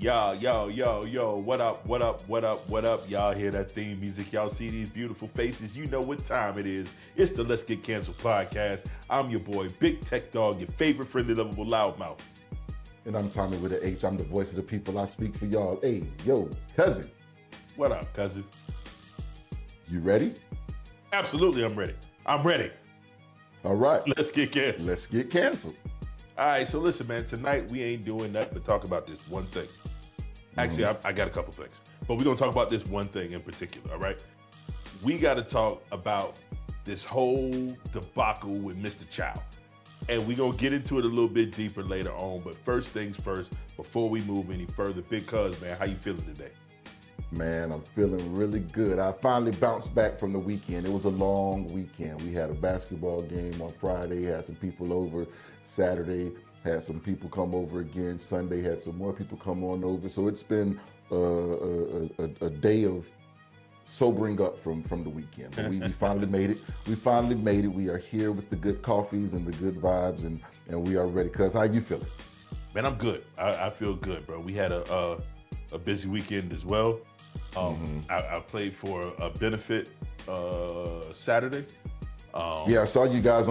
Yo, what up, what up, what up, what up? Y'all hear that theme music? Y'all see these beautiful faces? You know what time it is. It's the Let's Get Canceled podcast. I'm your boy, Big Tech Dog, your favorite friendly, lovable loudmouth. And I'm Tommy with an H. I'm the voice of the people. I speak for y'all. Hey, yo, cousin. What up, cousin? You ready? Absolutely, I'm ready. I'm ready. All right. Let's get canceled. Let's get canceled. All right, so listen, man. Tonight, we ain't doing nothing but talk about this one thing. Actually, I got a couple things. But we're going to talk about this one thing in particular, all right? We got to talk about this whole debacle with Mr. Chow. And we're going to get into it a little bit deeper later on. But first things first, before we move any further, Big Cuz, man, how you feeling today? Man, I'm feeling really good. I finally bounced back from the weekend. It was a long weekend. We had a basketball game on Friday, had some people over. Saturday, had some people come over again. Sunday, had some more people come on over. So it's been a day of sobering up from the weekend. But we finally made it. We finally made it. We are here with the good coffees and the good vibes, and we are ready. Cuz, how you feeling? Man, I'm good. I feel good, bro. We had a busy weekend as well. I played for a benefit Saturday. Yeah, I saw you guys.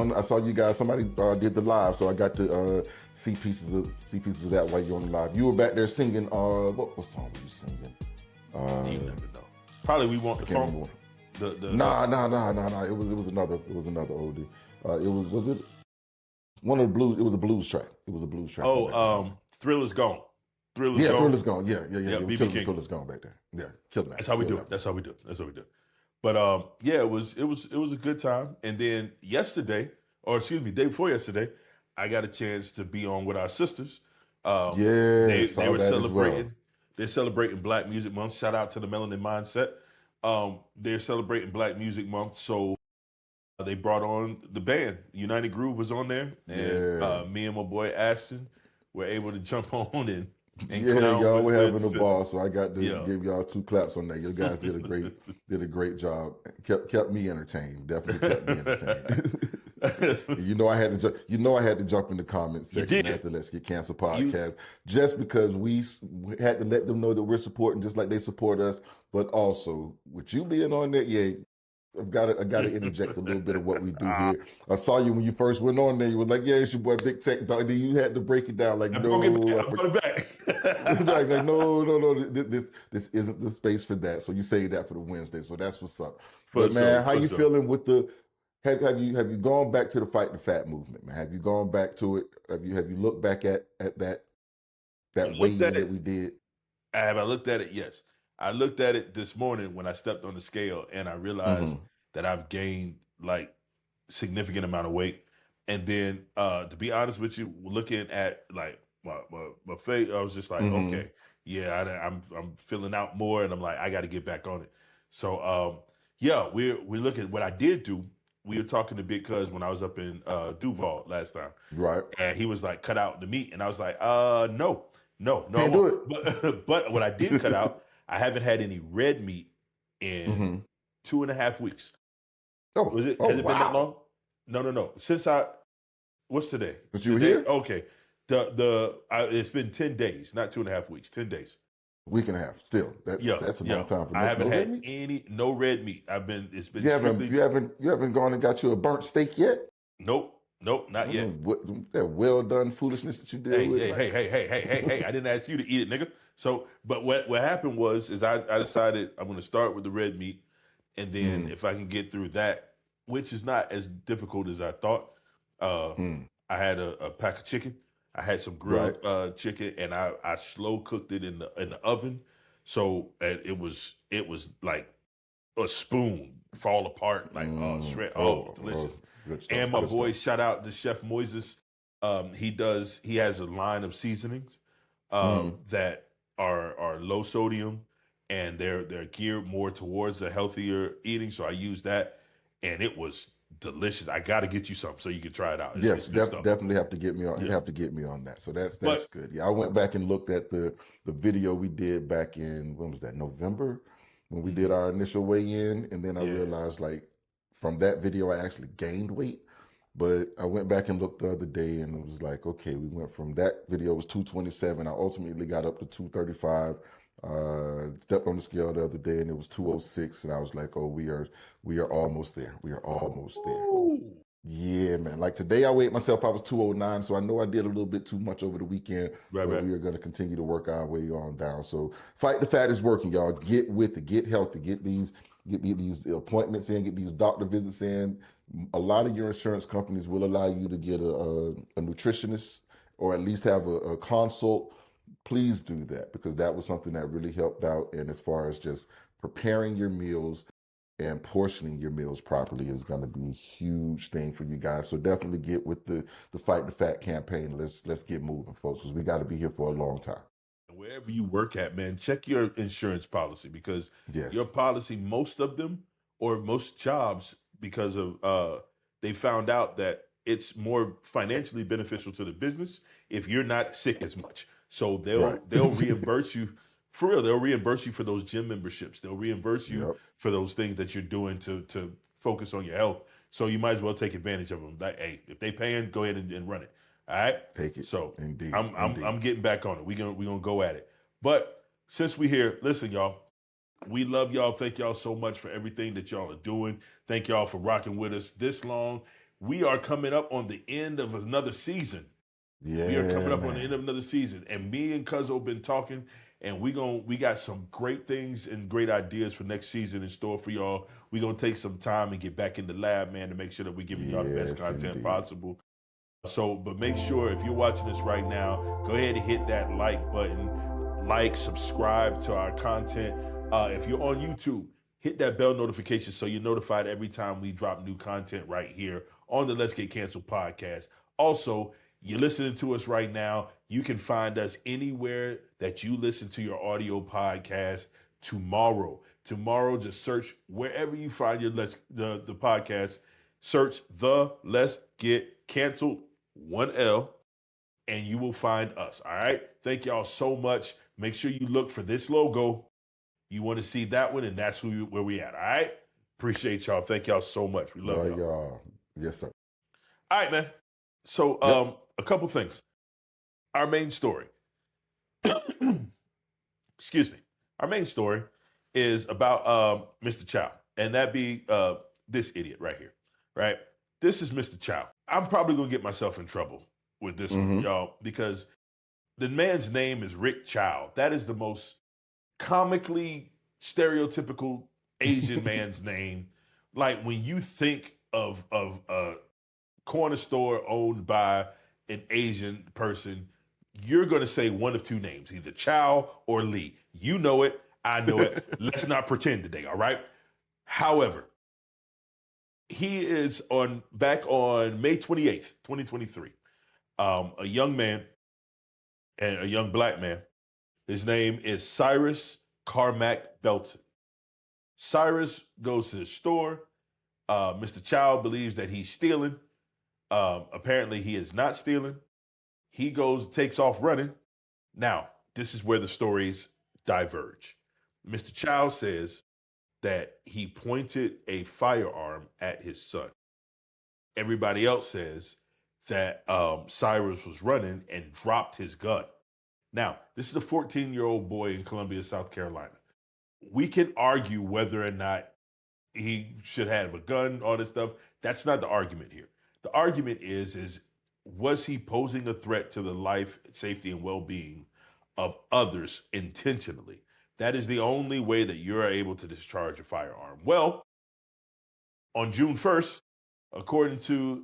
Somebody did the live, so I got to see pieces of that while you're on the live. You were back there singing. What song were you singing? You never know. Probably We Want the Phone. Nah. It was another oldie. Was it one of the blues? It was a blues track. Oh, Thriller's Gone. Thriller's Gone. Yeah. Thriller's Gone back there. Yeah, killing that. That's how we do it. That's how we do it. But yeah, it was a good time. And then yesterday, day before yesterday, I got a chance to be on with our sisters. They were celebrating. Well. They're celebrating Black Music Month. Shout out to the Melanin Mindset. They're celebrating Black Music Month, so they brought on the band. United Groove was on there, and me and my boy Ashton were able to jump on and y'all were having a ball, so I got to give y'all 2 claps on that. You guys did a great job. Kept me entertained. Definitely kept me entertained. You know I had to jump in the comments section after Let's Get Canceled podcast, just because we had to let them know that we're supporting just like they support us. But also with you being on there, I got to interject a little bit of what we do here. I saw you when you first went on there. You were like, "Yeah, it's your boy Big Tech Dog." Then you had to break it down like, "No, I'm going back." like, no. This isn't the space for that. So you saved that for the Wednesday. So that's what's up. But man, how you feeling with the? Have you gone back to the Fight the Fat movement, man? Have you gone back to it? Have you looked back at that weigh-in that we did? Have I looked at it? Yes. I looked at it this morning when I stepped on the scale, and I realized that I've gained like significant amount of weight. And then, to be honest with you, looking at like my face, I was just like, okay, yeah, I'm filling out more, and I'm like, I got to get back on it. So, we're looking. What I did do, we were talking to Big Cuz when I was up in Duval last time, right? And he was like, cut out the meat, and I was like, no, can't do it. But what I did cut out. I haven't had any red meat in 2.5 weeks. Oh, has it been that long? No. Since what's today? But you were here? Okay. It's been 10 days, not 2.5 weeks, 10 days. Week and a half. Still, that's a long time for I haven't had no red meat. It's been. You haven't gone and got you a burnt steak yet? Nope, not yet. That well done foolishness that you did. Hey! I didn't ask you to eat it, nigga. So, but what happened was I decided I'm going to start with the red meat, and then if I can get through that, which is not as difficult as I thought. I had a pack of chicken. I had some grilled chicken, and I slow cooked it in the oven, so it was like a spoon fall apart like shred. Delicious. And my boy, shout out to Chef Moises. He has a line of seasonings that are low sodium, and they're geared more towards a healthier eating. So I used that, and it was delicious. I got to get you some so you can try it out. Yes, definitely have to get me on. You have to get me on that. So that's good. Yeah, I went back and looked at the video we did back in, when was that? November, when we did our initial weigh-in, and then I realized, like, from that video I actually gained weight. But I went back and looked the other day and it was like, okay, we went from that video was 227. I ultimately got up to 235. Stepped on the scale the other day and it was 206. And I was like, oh, we are almost there. We are almost there. Ooh. Yeah, man. Like today I weighed myself, I was 209. So I know I did a little bit too much over the weekend. Right. We are going to continue to work our way on down. So Fight the Fat is working, y'all. Get with it, get healthy, get these appointments in, get these doctor visits in. A lot of your insurance companies will allow you to get a nutritionist or at least have a consult. Please do that because that was something that really helped out. And as far as just preparing your meals and portioning your meals properly is going to be a huge thing for you guys. So definitely get with the Fight the Fat campaign. Let's get moving, folks, because we got to be here for a long time. Wherever you work at, man, check your insurance policy because your policy, most of them or most jobs, because of they found out that it's more financially beneficial to the business if you're not sick as much. So they'll reimburse you for real. They'll reimburse you for those gym memberships. They'll reimburse you for those things that you're doing to focus on your health. So you might as well take advantage of them. Like, hey, if they paying, go ahead and run it. All right, take it. So indeed, I'm getting back on it. We're gonna go at it. But since we here, listen, y'all. We love y'all. Thank y'all so much for everything that y'all are doing. Thank y'all for rocking with us this long. We are coming up on the end of another season. Yeah, we are coming up on the end of another season, and me and Cuzzo been talking, and we got some great things and great ideas for next season in store for y'all. We're gonna take some time and get back in the lab, man, to make sure that we're giving y'all the best content possible. So, but make sure if you're watching this right now, go ahead and hit that like button, subscribe to our content. If you're on YouTube, hit that bell notification so you're notified every time we drop new content right here on the Let's Get Canceled podcast. Also, you're listening to us right now. You can find us anywhere that you listen to your audio podcast tomorrow. Tomorrow, just search wherever you find your the podcast. Search the Let's Get Canceled 1L, and you will find us. All right. Thank y'all so much. Make sure you look for this logo. You want to see that one, and that's where we at. All right. Appreciate y'all. Thank y'all so much. We love y'all. Yes, sir. All right, man. So, a couple things. Our main story. Excuse me. Our main story is about Mr. Chow, and that be this idiot right here. Right. This is Mr. Chow. I'm probably going to get myself in trouble with this one, y'all, because the man's name is Rick Chow. That is the most comically stereotypical Asian man's name. Like when you think of a corner store owned by an Asian person, you're going to say one of two names, either Chow or Lee. You know it. I know it. Let's not pretend today, all right? However, he is back on May 28th, 2023. A young man and a young black man. His name is Cyrus Carmack Belton. Cyrus goes to the store. Mr. Chow believes that he's stealing. Apparently, he is not stealing. He takes off running. Now, this is where the stories diverge. Mr. Chow says that he pointed a firearm at his son. Everybody else says that Cyrus was running and dropped his gun. Now, this is a 14-year-old boy in Columbia, South Carolina. We can argue whether or not he should have a gun, all this stuff. That's not the argument here. The argument is was he posing a threat to the life, safety, and well-being of others intentionally? That is the only way that you're able to discharge a firearm. Well, on June 1st, according to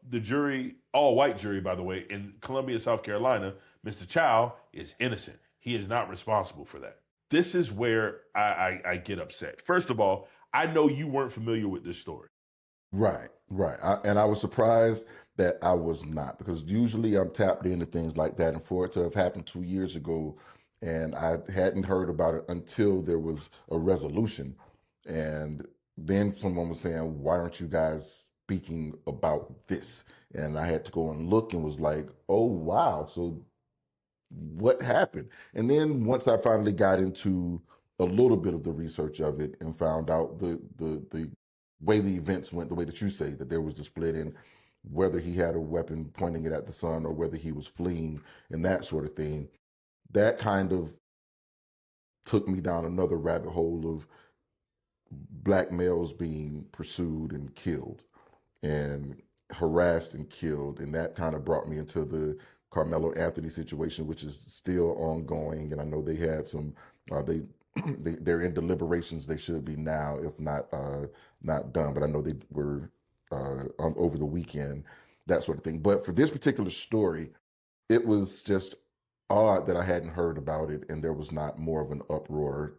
the jury, all-white jury, by the way, in Columbia, South Carolina, Mr. Chow is innocent. He is not responsible for that. This is where I get upset. First of all, I know you weren't familiar with this story. Right. And I was surprised that I was not, because usually I'm tapped into things like that. And for it to have happened 2 years ago, and I hadn't heard about it until there was a resolution. And then someone was saying, why aren't you guys speaking about this? And I had to go and look and was like, oh, wow. So what happened? And then once I finally got into a little bit of the research of it and found out the way the events went, the way that you say that there was the split in, whether he had a weapon pointing it at the son or whether he was fleeing and that sort of thing. That kind of took me down another rabbit hole of black males being pursued and killed and harassed and killed. And that kind of brought me into the Carmelo Anthony situation, which is still ongoing. And I know they had some, they're in deliberations. They should be now, if not done. But I know they were over the weekend, that sort of thing. But for this particular story, it was just odd that I hadn't heard about it and there was not more of an uproar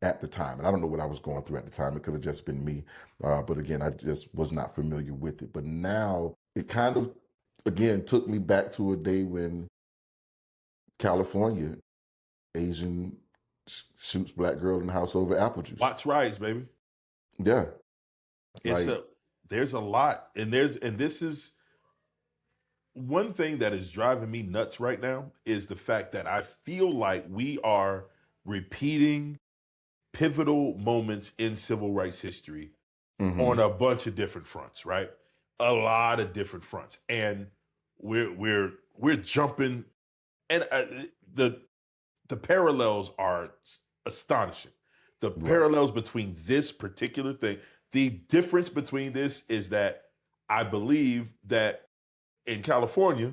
at the time. And I don't know what I was going through at the time. It could have just been me. But again, I just was not familiar with it. But now it kind of, again, took me back to a day when California, Asian shoots black girl in the house over apple juice. Watch riots, baby. Yeah. There's a lot. And this is one thing that is driving me nuts right now is the fact that I feel like we are repeating pivotal moments in civil rights history on a bunch of different fronts, right? A lot of different fronts. And we're jumping, and the parallels are astonishing. The parallels between this particular thing, the difference between this is that I believe that in California,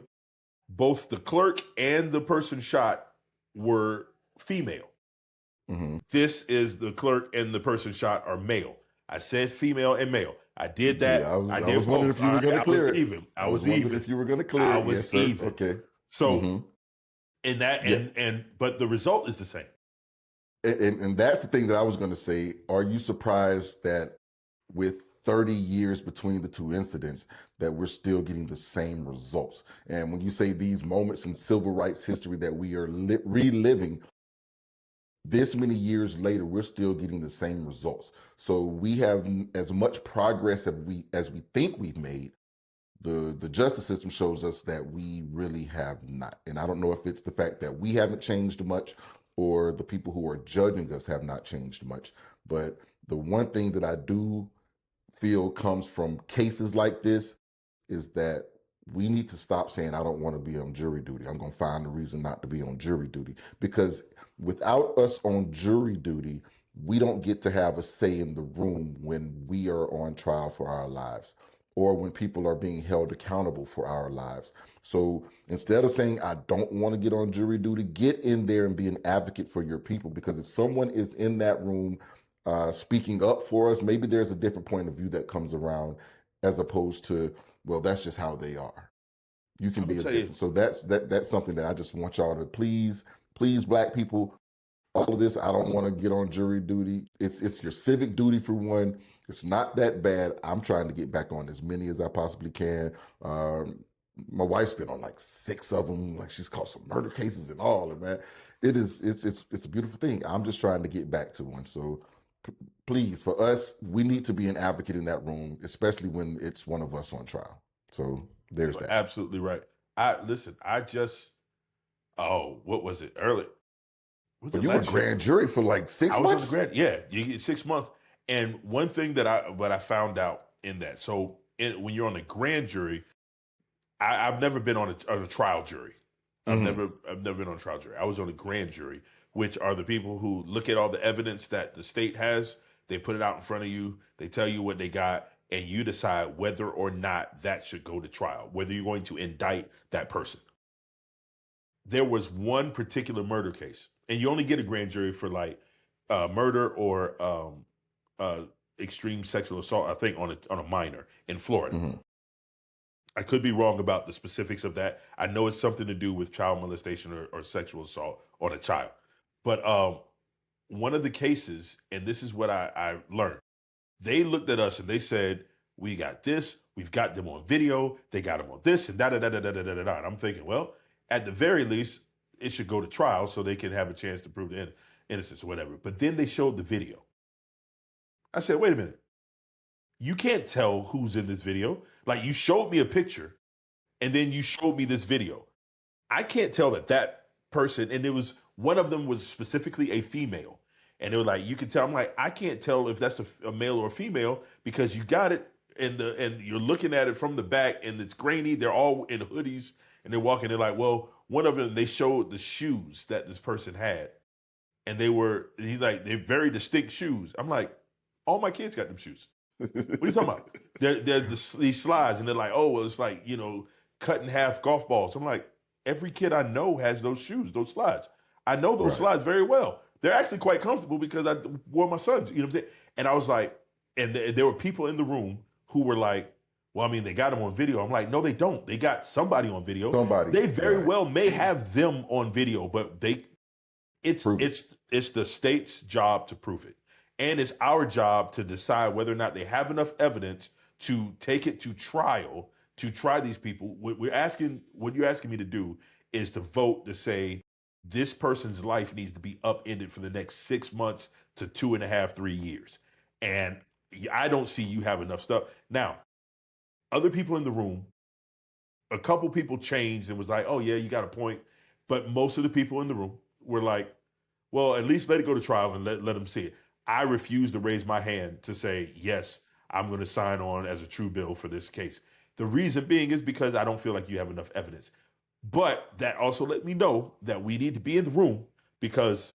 both the clerk and the person shot were female. This is the clerk and the person shot are male. I said female and male. I did that. Yeah, I was wondering if you were going to clear it. I was even. If you were going to clear it. I was even. Okay. So, and that, but the result is the same. And that's the thing that I was going to say. Are you surprised that with 30 years between the two incidents, that we're still getting the same results? And when you say these moments in civil rights history that we are reliving, this many years later, we're still getting the same results. So we have as much progress as we think we've made. The justice system shows us that we really have not. And I don't know if it's the fact that we haven't changed much or the people who are judging us have not changed much. But the one thing that I do feel comes from cases like this is that we need to stop saying, I don't want to be on jury duty. I'm going to find a reason not to be on jury duty. Because without us on jury duty, we don't get to have a say in the room when we are on trial for our lives or when people are being held accountable for our lives. So instead of saying, I don't want to get on jury duty, get in there and be an advocate for your people. Because if someone is in that room speaking up for us, maybe there's a different point of view that comes around as opposed to, well, that's just how they are. You can be as different. So that's something that I just want y'all to please black people, all of this, I don't want to get on jury duty. It's your civic duty for one. It's not that bad. I'm trying to get back on as many as I possibly can. My wife's been on like 6 of them. Like she's caught some murder cases and all. And man, it's a beautiful thing. I'm just trying to get back to one. So please, for us, we need to be an advocate in that room, especially when it's one of us on trial. So there's that. Absolutely right. What was it? Early. But you were grand jury for like 6 months? I was on the you get 6 months. And one thing that I found out in that, so when you're on a grand jury, I've never been on a trial jury. I've never been on a trial jury. I was on a grand jury, which are the people who look at all the evidence that the state has. They put it out in front of you. They tell you what they got, and you decide whether or not that should go to trial, whether you're going to indict that person. There was one particular murder case, and you only get a grand jury for like murder or extreme sexual assault, I think, on a minor in Florida. I could be wrong about the specifics of that. I know it's something to do with child molestation or sexual assault on a child. But one of the cases, and this is what I learned, they looked at us and they said, we got this, we've got them on video, they got them on this, and da-da-da-da-da-da-da-da. And I'm thinking, well, at the very least, it should go to trial so they can have a chance to prove the innocence or whatever. But then they showed the video. I said, wait a minute. You can't tell who's in this video. Like, you showed me a picture, and then you showed me this video. I can't tell that person, and it was, one of them was specifically a female. And they were like, you can tell. I'm like, I can't tell if that's a male or a female because you got it and you're looking at it from the back, and it's grainy. They're all in hoodies, and they're walking. They're like, well, one of them, they showed the shoes that this person had, and they're very distinct shoes. I'm like, all my kids got them shoes. What are you talking about? They're these slides, and they're like, oh, well, it's like, cut in half golf balls. I'm like, every kid I know has those shoes, those slides. I know those slides very well. They're actually quite comfortable because I wore my son's, you know what I'm saying? And I was like, and there were people in the room who were like, well, I mean, they got them on video. I'm like, no, they don't. They got somebody on video. They very well may have them on video, but it's the state's job to prove it. And it's our job to decide whether or not they have enough evidence to take it to trial, to try these people. What you're asking me to do is to vote to say this person's life needs to be upended for the next 6 months to 2.5, 3 years. And I don't see you have enough stuff. Now, other people in the room, a couple people changed and was like, oh yeah, you got a point. But most of the people in the room were like, well, at least let it go to trial and let them see it. I refuse to raise my hand to say, yes, I'm going to sign on as a true bill for this case. The reason being is because I don't feel like you have enough evidence. But that also let me know that we need to be in the room because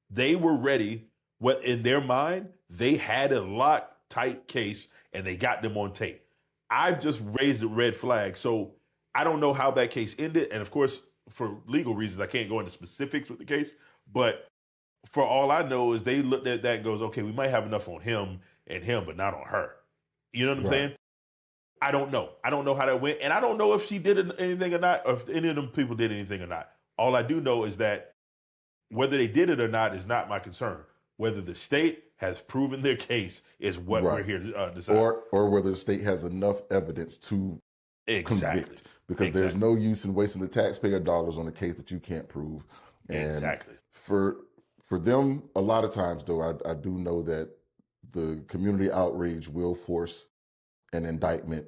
they were ready. What in their mind, they had a lot tight case and they got them on tape. I've just raised a red flag. So I don't know how that case ended. And of course, for legal reasons, I can't go into specifics with the case. But for all I know is they looked at that and goes, okay, we might have enough on him, but not on her. You know what I'm saying? I don't know. I don't know how that went. And I don't know if she did anything or not, or if any of them people did anything or not. All I do know is that whether they did it or not is not my concern. Whether the state has proven their case is what we're here to decide. Or whether the state has enough evidence to convict. Because there's no use in wasting the taxpayer dollars on a case that you can't prove. And for them, a lot of times, though, I do know that the community outrage will force an indictment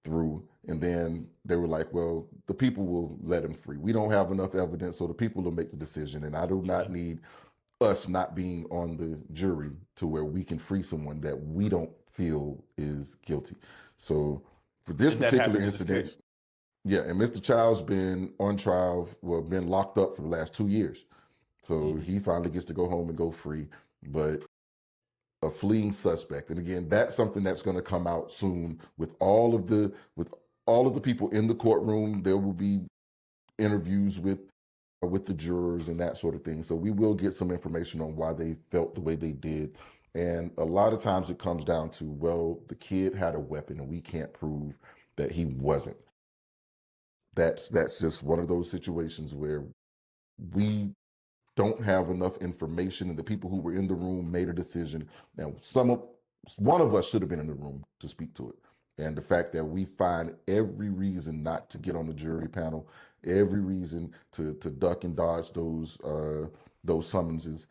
through. And then they were like, well, the people will let him free. We don't have enough evidence, so the people will make the decision. And I do not need us not being on the jury to where we can free someone that we don't feel is guilty. So for this particular incident, and Mr. Child's been on trial, been locked up for the last 2 years. So he finally gets to go home and go free, but a fleeing suspect. And again, that's something that's going to come out soon with all of the people in the courtroom. There will be interviews with the jurors and that sort of thing. So we will get some information on why they felt the way they did. And a lot of times it comes down to, well, the kid had a weapon and we can't prove that he wasn't. That's just one of those situations where we don't have enough information, and the people who were in the room made a decision. Now, one of us should have been in the room to speak to it. And the fact that we find every reason not to get on the jury panel, every reason to duck and dodge those summonses,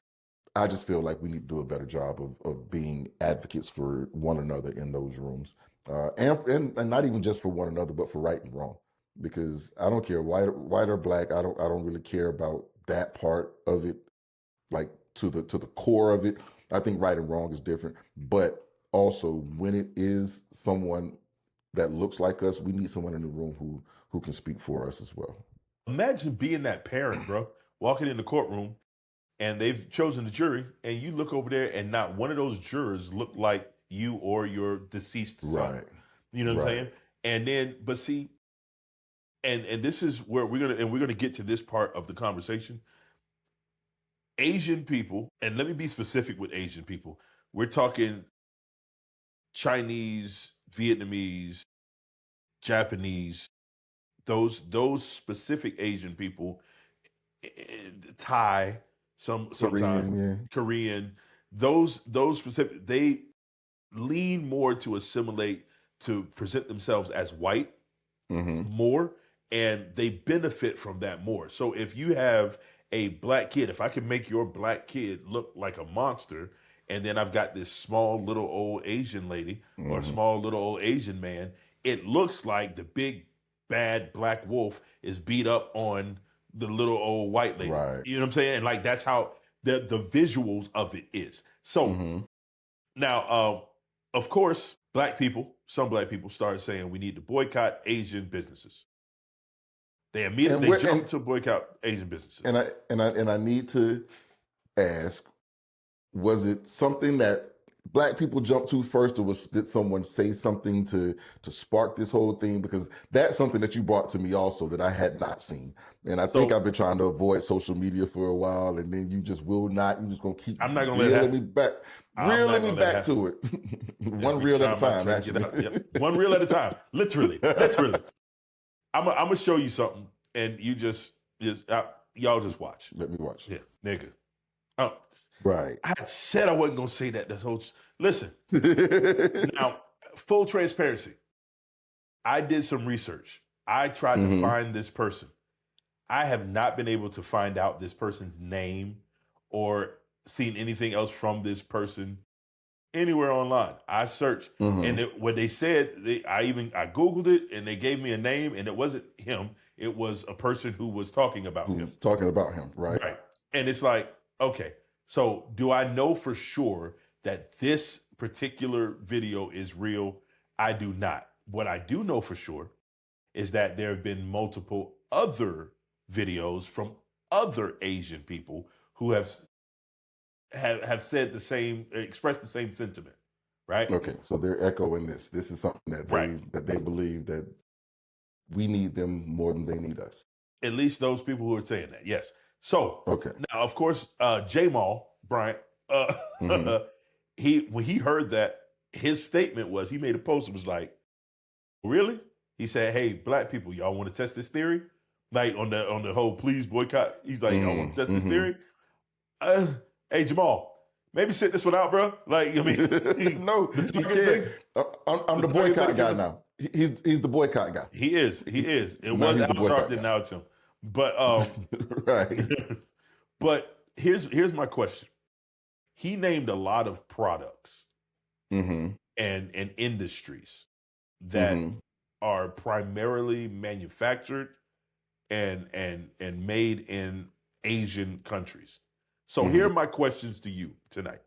I just feel like we need to do a better job of being advocates for one another in those rooms, and not even just for one another, but for right and wrong. Because I don't care white or black. I don't really care about that part of it, like to the core of it. I think right and wrong is different, but also when it is someone that looks like us, we need someone in the room who can speak for us as well. Imagine being that parent, bro, walking in the courtroom and they've chosen the jury, and you look over there and not one of those jurors look like you or your deceased son. Right. You know what I'm saying? And then, but see, and this is where we're gonna get to this part of the conversation. Asian people, and let me be specific with Asian people. We're talking Chinese, Vietnamese, Japanese, those specific Asian people, Thai, sometimes Korean, those specific, they lean more to assimilate, to present themselves as white more, and they benefit from that more. So if you have a black kid, if I can make your black kid look like a monster, and then I've got this small little old Asian lady or small little old Asian man, it looks like the big bad black wolf is beat up on the little old white lady. Right. You know what I'm saying? And like that's how the visuals of it is. So now of course, some black people started saying we need to boycott Asian businesses. They immediately jumped to boycott Asian businesses. And I need to ask, was it something that black people jumped to first, or did someone say something to spark this whole thing? Because that's something that you brought to me also that I had not seen. And I think I've been trying to avoid social media for a while, and then you just will not. You're just gonna keep reeling me back to it. One reel at a time, actually. Yep. One reel at a time. Literally. I'm gonna show you something, and you y'all just watch. Let me watch. Yeah, nigga. Right. I said I wasn't gonna say that this whole. Listen. Now, full transparency. I did some research. I tried to find this person. I have not been able to find out this person's name or seen anything else from this person anywhere online. I searched, and what they said, I Googled it, and they gave me a name, and it wasn't him. It was a person who was talking about him. Talking about him, right? Right. And it's like, okay, so do I know for sure that this particular video is real? I do not. What I do know for sure is that there have been multiple other videos from other Asian people who have said expressed the same sentiment, right? Okay, so they're echoing this. This is something that they believe that we need them more than they need us. At least those people who are saying that, yes. So now, of course, Jamal Bryant, when he heard that, his statement was, he made a post and was like, "Really?" He said, "Hey, black people, y'all want to test this theory? Like on the whole please boycott." He's like, "Y'all want to test this theory? Hey, Jamal, maybe sit this one out, bro." Like, I mean, no, you can't. I'm the boycott guy now. He's the boycott guy. He is. It was Al Sharpton, now it's him. But right. But here's my question. He named a lot of products and industries that are primarily manufactured and made in Asian countries. So here are my questions to you tonight.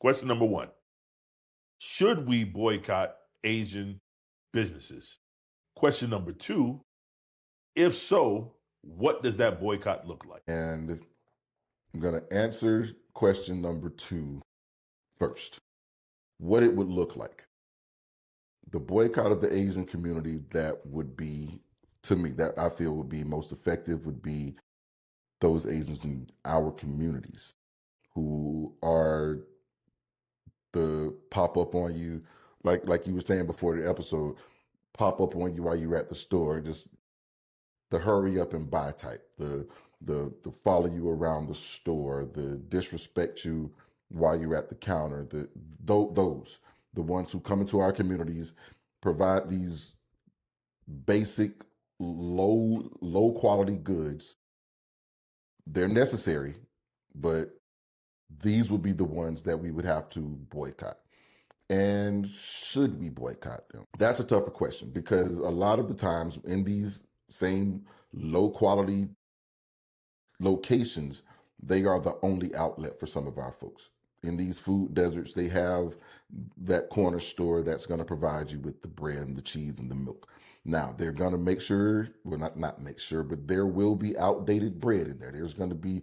Question number 1. Should we boycott Asian businesses? Question number 2, if so, what does that boycott look like? And I'm going to answer question number 2 first. What it would look like. The boycott of the Asian community that would be, to me, that I feel would be most effective would be those Asians in our communities who are the pop up on you, like you were saying before the episode, pop up on you while you're at the store, just the hurry up and buy type, the follow you around the store, the disrespect you while you're at the counter, the ones who come into our communities, provide these basic low quality goods. They're necessary, but these would be the ones that we would have to boycott. And should we boycott them? That's a tougher question, because a lot of the times in these same low quality locations, they are the only outlet for some of our folks. In these food deserts, they have that corner store that's going to provide you with the bread and the cheese and the milk. Now, they're going to make sure, well, not make sure, but there will be outdated bread in there. There's going to be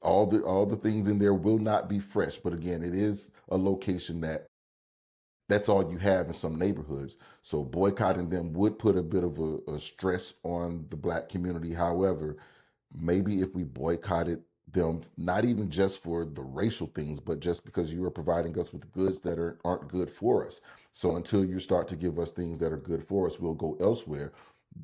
all the things in there will not be fresh. But again, it is a location that's all you have in some neighborhoods. So boycotting them would put a bit of a stress on the Black community. However, maybe if we boycotted them, not even just for the racial things, but just because you are providing us with goods that aren't good for us. So until you start to give us things that are good for us, we'll go elsewhere.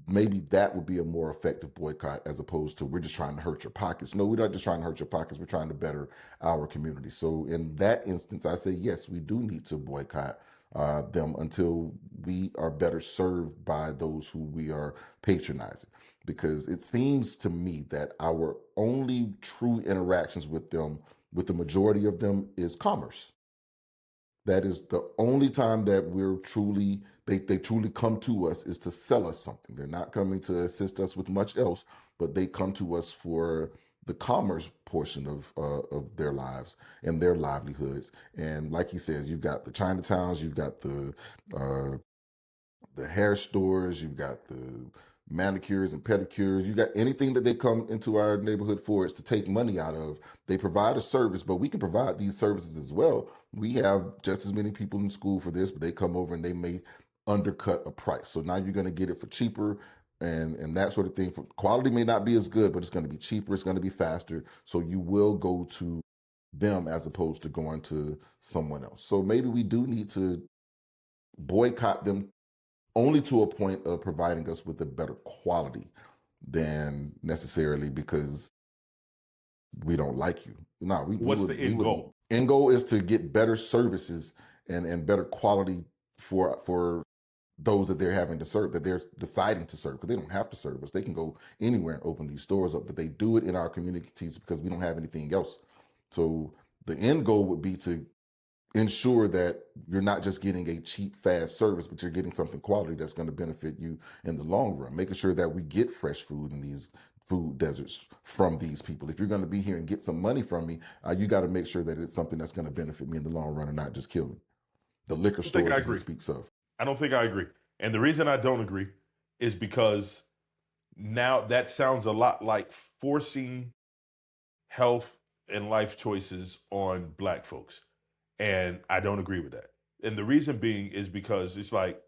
Maybe that would be a more effective boycott, as opposed to we're just trying to hurt your pockets. No, we're not just trying to hurt your pockets. We're trying to better our community. So in that instance, I say, yes, we do need to boycott them until we are better served by those who we are patronizing. Because it seems to me that our only true interactions with them, with the majority of them, is commerce. That is the only time that they truly come to us, is to sell us something. They're not coming to assist us with much else, but they come to us for the commerce portion of their lives and their livelihoods. And like he says, you've got the Chinatowns, you've got the hair stores, you've got the manicures and pedicures, you got anything that they come into our neighborhood for is to take money out of. They provide a service, but we can provide these services as well. We have just as many people in school for this, but they come over and they may undercut a price. So now you're going to get it for cheaper and that sort of thing. Quality may not be as good, but it's going to be cheaper, it's going to be faster. So you will go to them as opposed to going to someone else. So maybe we do need to boycott them only to a point of providing us with a better quality than necessarily because we don't like you. No, What's the end goal? End goal is to get better services and better quality for those that they're having to serve, that they're deciding to serve, because they don't have to serve us. They can go anywhere and open these stores up, but they do it in our communities because we don't have anything else. So the end goal would be to ensure that you're not just getting a cheap, fast service, but you're getting something quality that's going to benefit you in the long run. Making sure that we get fresh food in these food deserts from these people. If you're going to be here and get some money from me, you got to make sure that it's something that's going to benefit me in the long run and not just kill me. The liquor store that he speaks of. I don't think I agree. And the reason I don't agree is because now that sounds a lot like forcing health and life choices on Black folks. And I don't agree with that. And the reason being is because it's like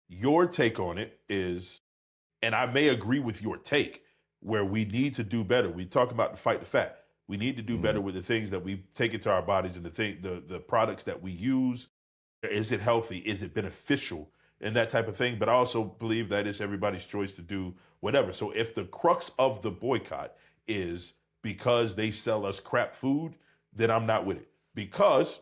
your take on it is, and I may agree with your take, where we need to do better. We talk about the fight the fat. We need to do better with the things that we take into our bodies and the products that we use. Is it healthy? Is it beneficial? And that type of thing. But I also believe that it's everybody's choice to do whatever. So if the crux of the boycott is because they sell us crap food, then I'm not with it. Because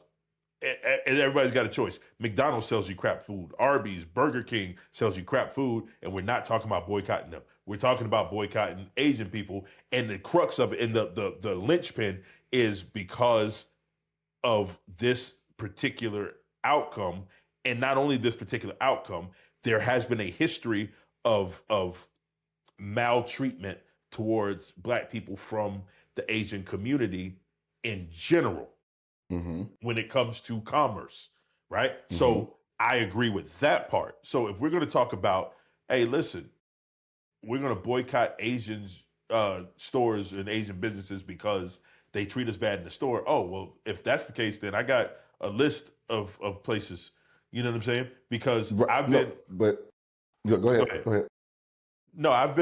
and everybody's got a choice. McDonald's sells you crap food. Arby's, Burger King sells you crap food, and we're not talking about boycotting them. We're talking about boycotting Asian people, and the crux of it, and the linchpin is because of this particular outcome, and not only this particular outcome, there has been a history of maltreatment towards Black people from the Asian community in general. When it comes to commerce, right? So I agree with that part. So if we're going to talk about, hey, listen, we're going to boycott Asian stores and Asian businesses because they treat us bad in the store. Oh, well, if that's the case, then I got a list of places. You know what I'm saying? Because I've been. But go ahead. No, I've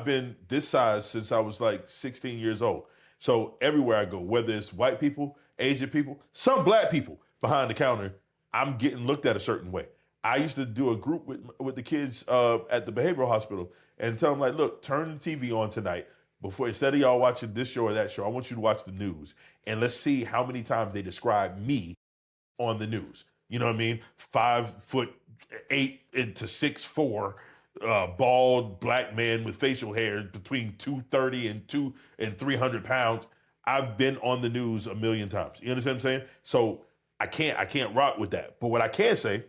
been this size since I was like 16 years old. So everywhere I go, whether it's white people, Asian people, some Black people behind the counter, I'm getting looked at a certain way. I used to do a group with the kids at the behavioral hospital and tell them, like, look, turn the TV on tonight. Before, instead of y'all watching this show or that show, I want you to watch the news. And let's see how many times they describe me on the news. You know what I mean? 5'8" to 6'4", bald Black man with facial hair between 230 and 300 pounds. I've been on the news a million times. You understand what I'm saying? So I can't rock with that. But what I can say,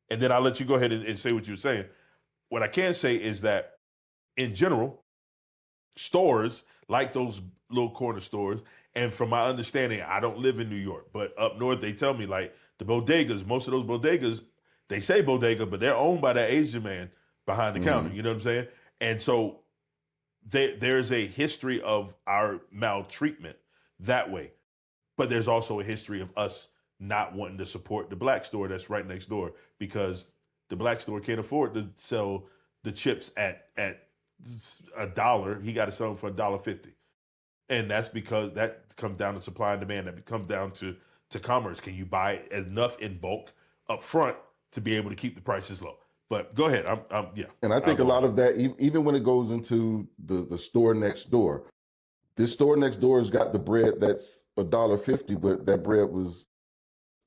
and then I'll let you go ahead and say what you're saying. What I can say is that in general, stores like those little corner stores, and from my understanding, I don't live in New York, but up north they tell me like the bodegas, most of those bodegas, they say bodega, but they're owned by that Asian man behind the counter. You know what I'm saying? And so there's a history of our maltreatment that way. But there's also a history of us not wanting to support the Black store that's right next door because the Black store can't afford to sell the chips at $1. He got to sell them for $1.50. And that's because that comes down to supply and demand. That comes down to commerce. Can you buy enough in bulk up front to be able to keep the prices low? But go ahead. Yeah. And I think a lot of that, even when it goes into the store next door, this store next door has got the bread that's $1.50, but that bread was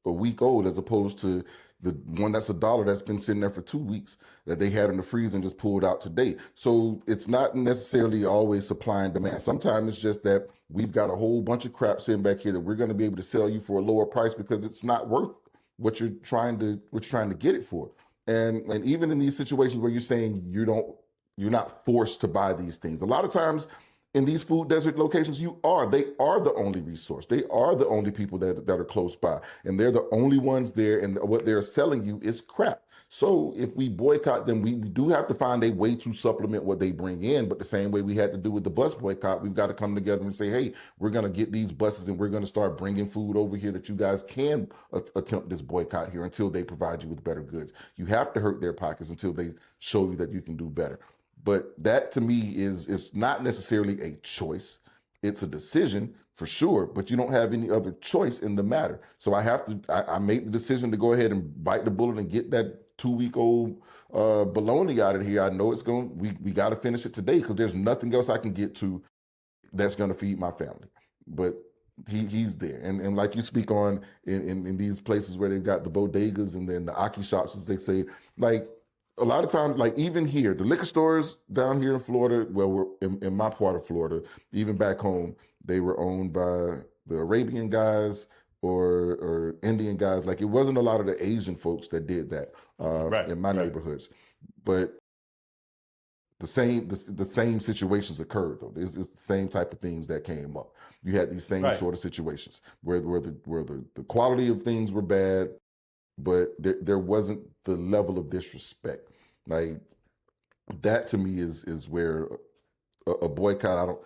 a week old as opposed to the one that's $1 that's been sitting there for 2 weeks that they had in the freezer and just pulled out today. So it's not necessarily always supply and demand. Sometimes it's just that we've got a whole bunch of crap sitting back here that we're going to be able to sell you for a lower price because it's not worth what you're trying to get it for. And even in these situations where you're saying you're not forced to buy these things, a lot of times in these food desert locations, they are the only resource. They are the only people that are close by, and they're the only ones there. And what they're selling you is crap. So if we boycott them, we do have to find a way to supplement what they bring in. But the same way we had to do with the bus boycott, we've got to come together and say, hey, we're going to get these buses and we're going to start bringing food over here that you guys can attempt this boycott here until they provide you with better goods. You have to hurt their pockets until they show you that you can do better. But that to me is not necessarily a choice. It's a decision for sure, but you don't have any other choice in the matter. So I made the decision to go ahead and bite the bullet and get that 2-week-old baloney out of here. I know we got to finish it today because there's nothing else I can get to that's going to feed my family. But he's there. And like you speak on in these places where they've got the bodegas and then the Aki shops, as they say, like, a lot of times, like even here, the liquor stores down here in Florida, well, we're in my part of Florida, even back home, they were owned by the Arabian guys or Indian guys. Like it wasn't a lot of the Asian folks that did that in my neighborhoods. But the same situations occurred though. It's the same type of things that came up. You had these same sort of situations where the quality of things were bad, but there wasn't the level of disrespect. Like that to me is where a boycott.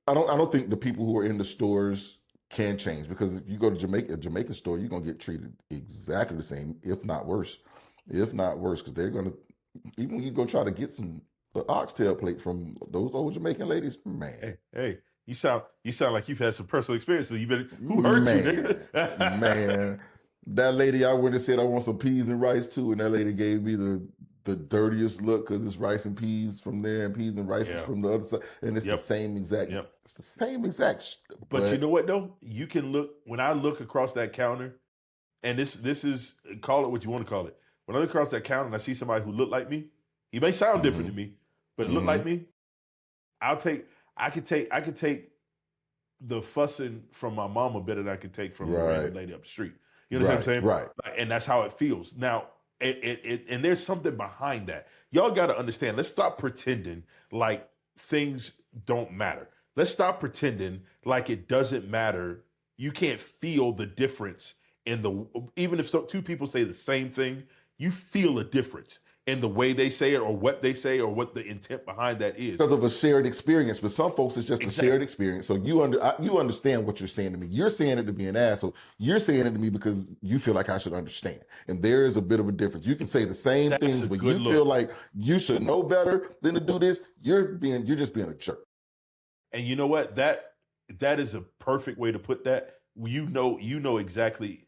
I don't think the people who are in the stores can change, because if you go to a Jamaican store, you're gonna get treated exactly the same, if not worse, because they're gonna, even when you go try to get the oxtail plate from those old Jamaican ladies, man. Hey. You sound like you've had some personal experiences. Who hurt you, nigga? Man. That lady, I went and said I want some peas and rice too, and that lady gave me the dirtiest look because it's rice and peas from there and peas and rice is from the other side, and it's the same exact. It's the same exact. But you know what though? You can look, when I look across that counter, and this is, call it what you want to call it. When I look across that counter and I see somebody who look like me, he may sound different to me, but look like me. I could take the fussing from my mama better than I could take from a random lady up the street. You know what I'm saying? Right. And that's how it feels. Now, and there's something behind that. Y'all got to understand. Let's stop pretending like things don't matter. Let's stop pretending like it doesn't matter. You can't feel the difference even if two people say the same thing, you feel a difference in the way they say it or what they say or what the intent behind that is. Because of a shared experience. But some folks, it's just a shared experience. So you understand what you're saying to me. You're saying it to be an asshole. You're saying it to me because you feel like I should understand. And there is a bit of a difference. You can say the same things, but you feel like you should know better than to do this. You're just being a jerk. And you know what? That is a perfect way to put that. You know exactly.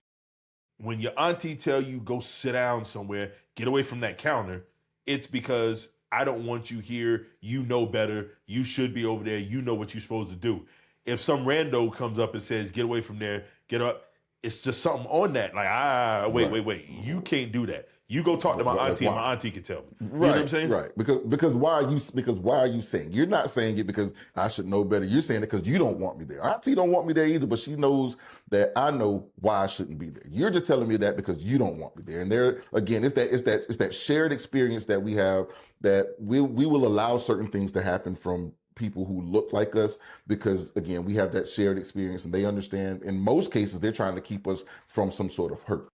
When your auntie tell you go sit down somewhere, get away from that counter, it's because I don't want you here. You know better. You should be over there. You know what you're supposed to do. If some rando comes up and says, get away from there, get up, it's just something on that. Like, wait. You can't do that. You go talk to my auntie and my auntie can tell me. You know what I'm saying? Right. Because why are you saying? You're not saying it because I should know better. You're saying it because you don't want me there. Auntie don't want me there either, but she knows that I know why I shouldn't be there. You're just telling me that because you don't want me there. And there again, it's that shared experience that we have, that we will allow certain things to happen from people who look like us, because again, we have that shared experience and they understand. In most cases, they're trying to keep us from some sort of hurt,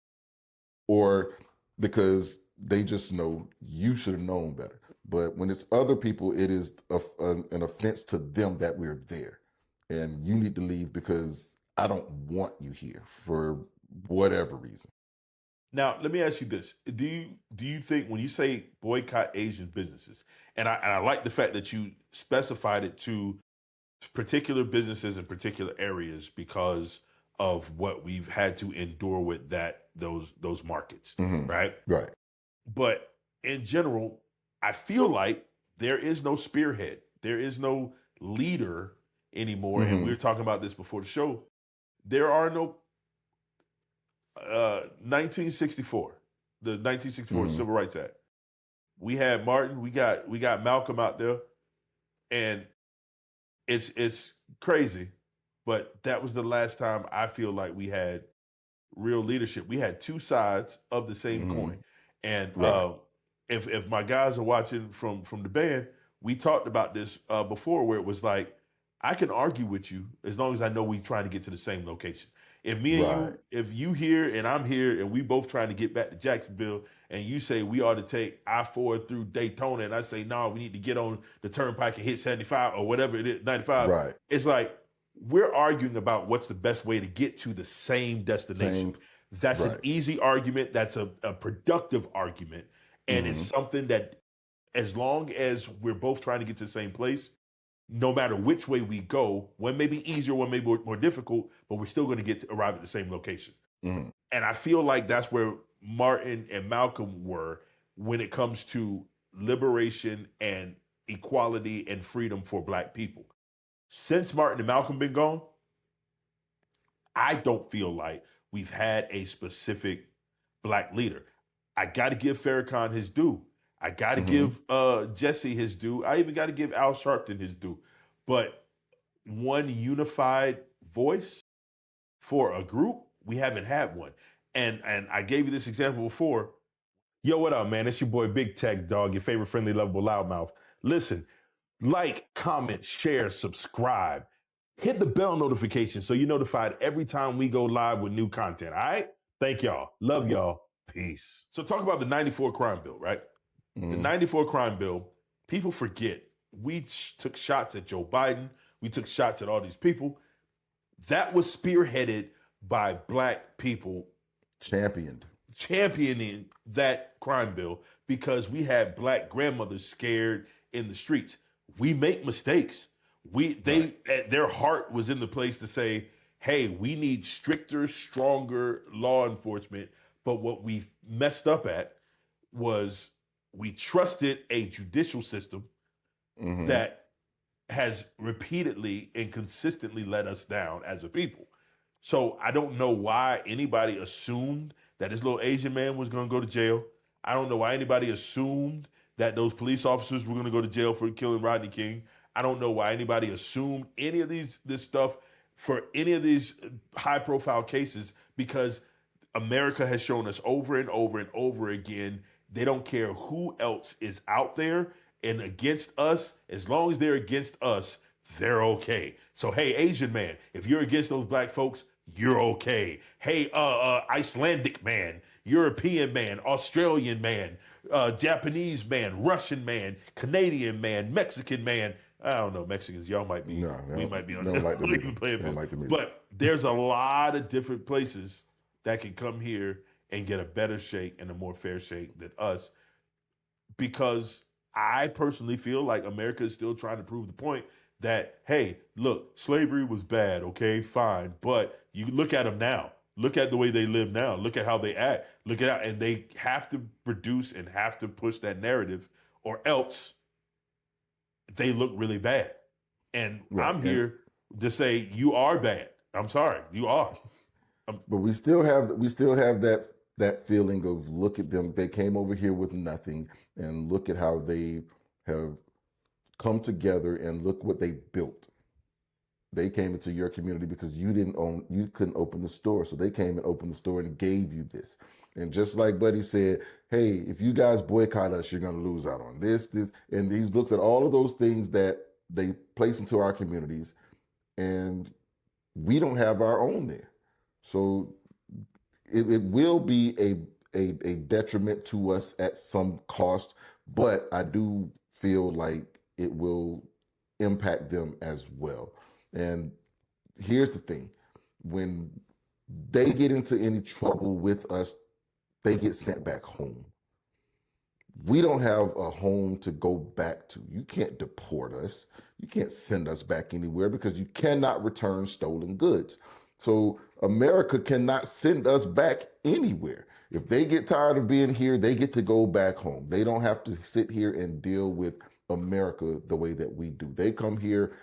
or because they just know you should have known better. But when it's other people, it is an offense to them that we're there. And you need to leave because I don't want you here for whatever reason. Now, let me ask you this. Do you think when you say boycott Asian businesses, and I like the fact that you specified it to particular businesses in particular areas because of what we've had to endure with those markets, right? Right. But in general, I feel like there is no spearhead. There is no leader anymore. And we were talking about this before the show. There are no 1964, the 1964 Civil Rights Act. We had Martin, we got Malcolm out there, and it's crazy. But that was the last time I feel like we had real leadership. We had two sides of the same coin. And if my guys are watching from the band, we talked about this before, where it was like, I can argue with you as long as I know we trying to get to the same location. If me and Right. you, if you here and I'm here and we both trying to get back to Jacksonville and you say we ought to take I-4 through Daytona and I say, no, we need to get on the turnpike and hit 75 or whatever it is, 95. Right. It's like we're arguing about what's the best way to get to the same destination. That's an easy argument. That's a productive argument. And it's something that as long as we're both trying to get to the same place, no matter which way we go, one may be easier, one may be more difficult, but we're still going to arrive at the same location. And I feel like that's where Martin and Malcolm were when it comes to liberation and equality and freedom for Black people. Since Martin and Malcolm been gone, I don't feel like we've had a specific Black leader. I got to give Farrakhan his due. I got to give Jesse his due. I even got to give Al Sharpton his due. But one unified voice for a group, we haven't had one. And I gave you this example before. Yo, what up, man? It's your boy Big Tech Dog, your favorite friendly, lovable loudmouth. Listen, like, comment, share, subscribe. Hit the bell notification so you're notified every time we go live with new content, all right? Thank y'all. Love y'all. Peace. So talk about the 94 crime bill, right? The 94 crime bill, people forget. We took shots at Joe Biden. We took shots at all these people. That was spearheaded by Black people. Championing that crime bill because we had Black grandmothers scared in the streets. We make mistakes. Their heart was in the place to say, hey, we need stricter, stronger law enforcement. But what we messed up at was we trusted a judicial system that has repeatedly and consistently let us down as a people. So I don't know why anybody assumed that this little Asian man was going to go to jail. I don't know why anybody assumed that those police officers were going to go to jail for killing Rodney King. I don't know why anybody assumed any of this stuff for any of these high-profile cases, because America has shown us over and over and over again, they don't care who else is out there and against us. As long as they're against us, they're okay. So, hey, Asian man, if you're against those Black folks, you're okay. Hey, Icelandic man, European man, Australian man, Japanese man, Russian man, Canadian man, Mexican man. I don't know, Mexicans, y'all might be, we might be on the playing field. But there's a lot of different places that can come here and get a better shake and a more fair shake than us, because I personally feel like America is still trying to prove the point that, hey, look, slavery was bad, okay, fine, but you look at them now. Look at the way they live now. Look at how they act. Look at how, and they have to produce and have to push that narrative, or else they look really bad. And I'm here to say you are bad. I'm sorry, you are. But we still have that feeling of, look at them. They came over here with nothing, and look at how they have come together, and look what they built. They came into your community because you couldn't open the store. So they came and opened the store and gave you this. And just like Buddy said, hey, if you guys boycott us, you're going to lose out on this. And he looks at all of those things that they place into our communities, and we don't have our own there. So it will be a detriment to us at some cost, but I do feel like it will impact them as well. And here's the thing. When they get into any trouble with us, they get sent back home. We don't have a home to go back to. You can't deport us. You can't send us back anywhere, because you cannot return stolen goods. So America cannot send us back anywhere. If they get tired of being here, they get to go back home. They don't have to sit here and deal with America the way that we do. They come here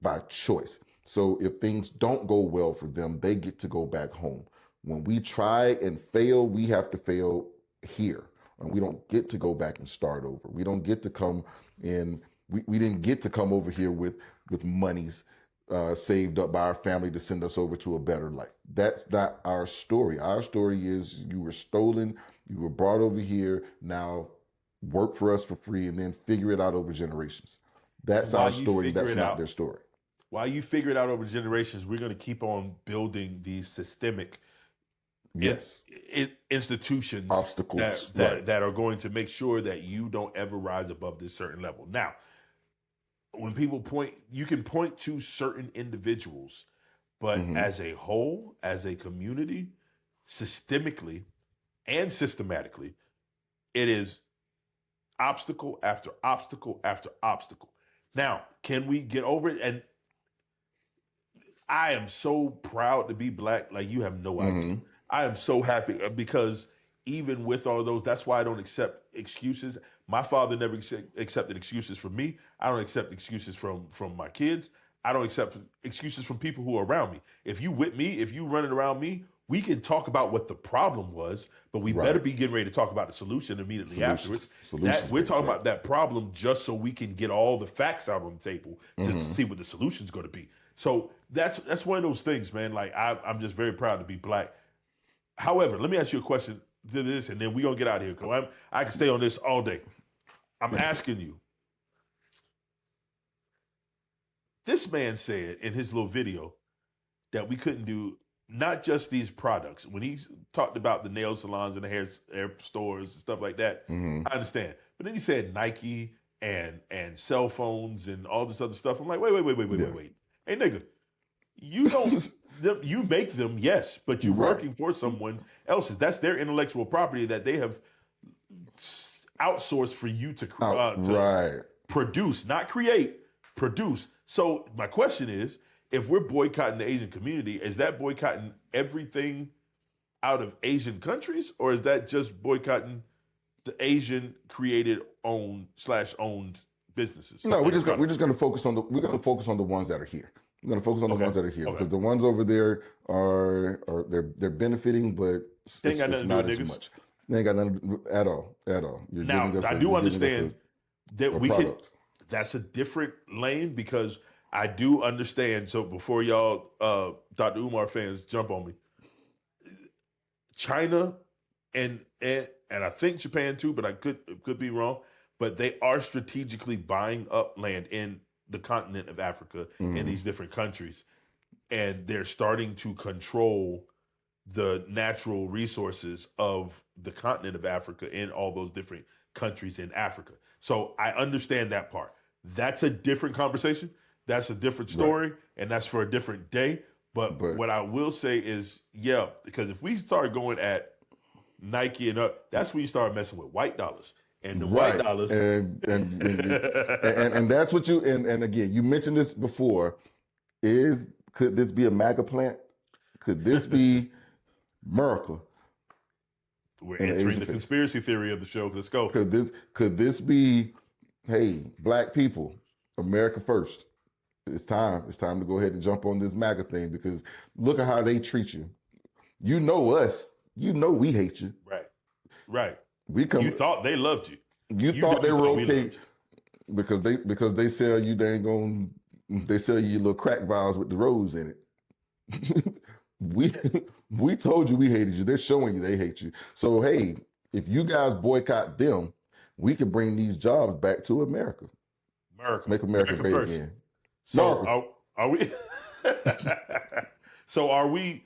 by choice. So if things don't go well for them, they get to go back home. When we try and fail, we have to fail here. And we don't get to go back and start over. We don't get to come in. We didn't get to come over here with monies saved up by our family to send us over to a better life. That's not our story. Our story is, you were stolen, you were brought over here, now work for us for free, and then figure it out over generations. That's our story. That's not their story. while you figure it out over generations, we're going to keep on building these systemic yes institutions obstacles that are going to make sure that you don't ever rise above this certain level. Now, when people point, you can point to certain individuals, but as a whole, as a community, systemically and systematically, it is obstacle after obstacle after obstacle. Now, can we get over it? And I am so proud to be Black, like you have no idea. I am so happy because even with all those, that's why I don't accept excuses. My father never accepted excuses from me. I don't accept excuses from my kids. I don't accept excuses from people who are around me. If you with me, if you running around me, we can talk about what the problem was, but we better be getting ready to talk about the solution immediately afterwards. We're talking about that problem just so we can get all the facts out on the table to see what the solution's going to be. So that's one of those things, man. Like I'm just very proud to be Black. However, let me ask you a question to this, and then we're going to get out of here because I can stay on this all day. I'm asking you. This man said in his little video that we couldn't do not just these products. When he talked about the nail salons and the hair stores and stuff like that, I understand. But then he said Nike and cell phones and all this other stuff. I'm like, wait. Hey, nigga, you don't... You make them, yes, but you're working for someone else's. That's their intellectual property that they have outsourced for you to produce, not create, produce. So my question is, if we're boycotting the Asian community, is that boycotting everything out of Asian countries, or is that just boycotting the Asian created owned businesses? No, we're just going to focus on the ones that are here. We're going to focus on the ones that are here because the ones over there they're benefiting, but it's not as much. They ain't got nothing at all. Now, I do understand that we can. That's a different lane because I do understand. So before y'all, Dr. Umar fans, jump on me. China and I think Japan too, but I could be wrong. But they are strategically buying up land in the continent of Africa in these different countries, and they're starting to control the natural resources of the continent of Africa in all those different countries in Africa. So I understand that part. That's a different conversation. That's a different story, and that's for a different day. But what I will say is, because if we start going at Nike and up, that's when you start messing with white dollars. And the white dollars, and that's what you and again, you mentioned this before. Could this be a MAGA plant? Could this be America? We're entering the conspiracy theory of the show. Let's go. Could this be, hey, Black people, America first? It's time. It's time to go ahead and jump on this MAGA thing because look at how they treat you. You know us. You know we hate you. Right. You thought they loved you. You thought they were okay because they sell you. They sell you your little crack vials with the rose in it. we told you we hated you. They're showing you they hate you. So hey, if you guys boycott them, we can bring these jobs back to America. Make America great first. Again. So are we? So are we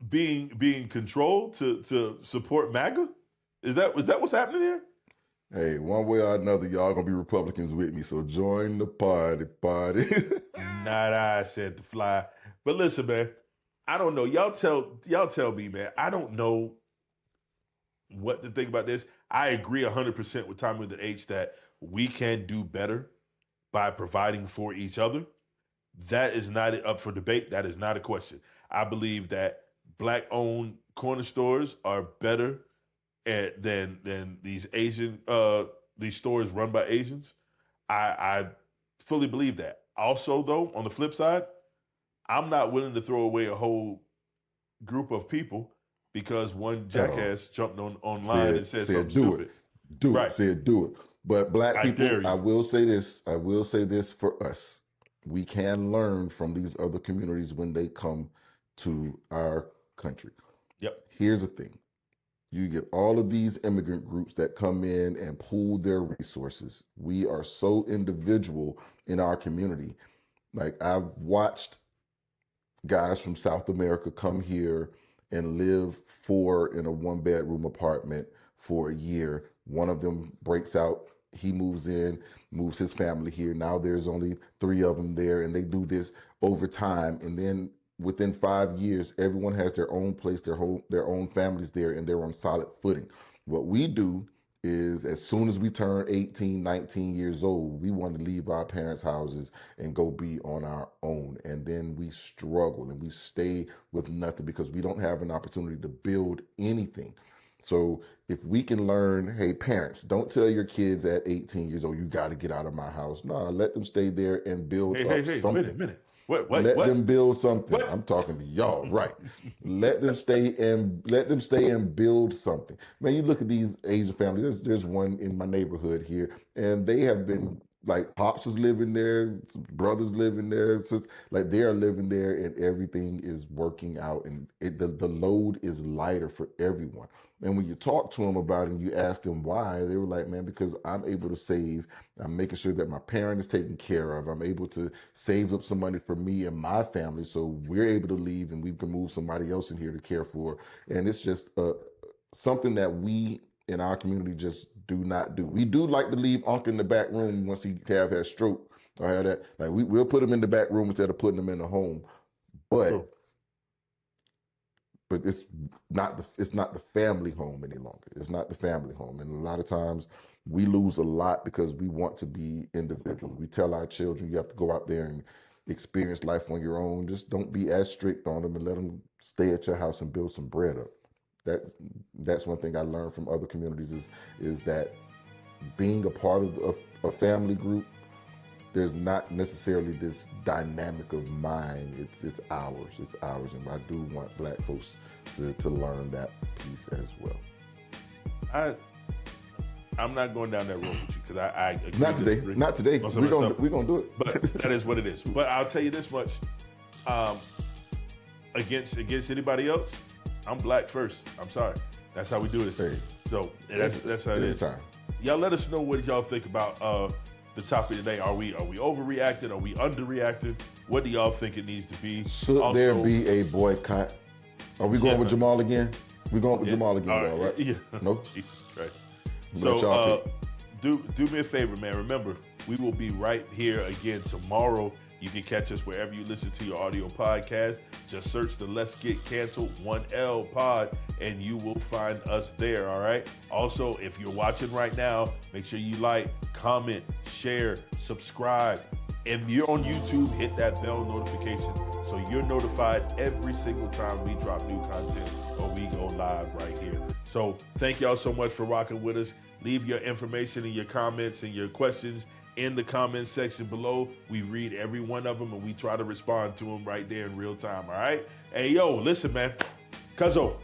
being controlled to support MAGA? Is that what's happening here? Hey, one way or another, y'all gonna be Republicans with me, so join the party. Not I, said the fly. But listen, man, I don't know. Y'all tell me, man. I don't know what to think about this. I agree 100% with Tommy with the H that we can do better by providing for each other. That is not up for debate. That is not a question. I believe that Black-owned corner stores are better than these these stores run by Asians. I fully believe that. Also, though, on the flip side, I'm not willing to throw away a whole group of people because one jackass jumped online and said something stupid. Do it. But Black people, I will say this for us. We can learn from these other communities when they come to our country. Yep. Here's the thing. You get all of these immigrant groups that come in and pool their resources. We are so individual in our community. Like I've watched guys from South America come here and live four in a 1-bedroom apartment for a year. One of them breaks out, he moves in, moves his family here. Now there's only 3 of them there, and they do this over time. And then within 5 years, everyone has their own place, their own families there, and they're on solid footing. What we do is as soon as we turn 18, 19 years old, we want to leave our parents' houses and go be on our own. And then we struggle and we stay with nothing because we don't have an opportunity to build anything. So if we can learn, hey, parents, don't tell your kids at 18 years old, you got to get out of my house. No, let them stay there and build something. Wait a minute. Let them build something. What? I'm talking to y'all, right? Let them stay and build something. Man, you look at these Asian families. There's one in my neighborhood here, and they have been like pops is living there, brothers living there, so like they are living there, and everything is working out, and the load is lighter for everyone. And when you talk to them about it and you ask them why, they were like, man, because I'm able to save. I'm making sure that my parent is taken care of. I'm able to save up some money for me and my family so we're able to leave and we can move somebody else in here to care for. And it's just something that we in our community just do not do. We do like to leave Unc in the back room once he have a stroke or have that. Like we'll put him in the back room instead of putting him in the home. But it's not the family home any longer. It's not the family home. And a lot of times we lose a lot because we want to be individuals. We tell our children you have to go out there and experience life on your own. Just don't be as strict on them and let them stay at your house and build some bread up. That's one thing I learned from other communities is that being a part of a family group, there's not necessarily this dynamic of mine. It's ours. And I do want Black folks to learn that piece as well. I'm not going down that road with you because I agree. Not today. We're gonna do it. But that is what it is. But I'll tell you this much: against anybody else, I'm Black first. I'm sorry. That's how we do this. Hey. So that's how it is. Y'all let us know what y'all think about the topic today. Are we overreacting? Are we underreacting? What do y'all think it needs to be? Should there be a boycott? Are we going with Jamal again? We're going with Jamal again, all right? Yeah. No? Jesus Christ. So do me a favor, man. Remember, we will be right here again tomorrow. You can catch us wherever you listen to your audio podcast. Just search the Let's Get Canceled 1L pod and you will find us there, all right? Also, if you're watching right now, make sure you like, comment, share, subscribe. If you're on YouTube, hit that bell notification so you're notified every single time we drop new content or we go live right here. So thank y'all so much for rocking with us. Leave your information and your comments and your questions in the comments section below. We read every one of them and we try to respond to them right there in real time, all right? Hey, yo, listen, man. Cuzzo.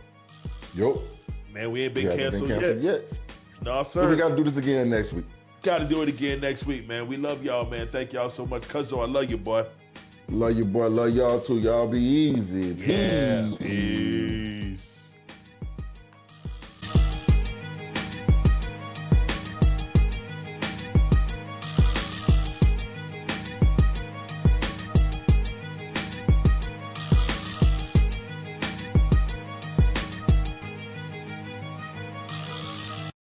Yo. Man, we ain't been canceled yet. No, sir. So we got to do this again next week. Got to do it again next week, man. We love y'all, man. Thank y'all so much. Cuzzo, I love you, boy. Love you, boy. Love y'all, too. Y'all be easy. Yeah. Peace.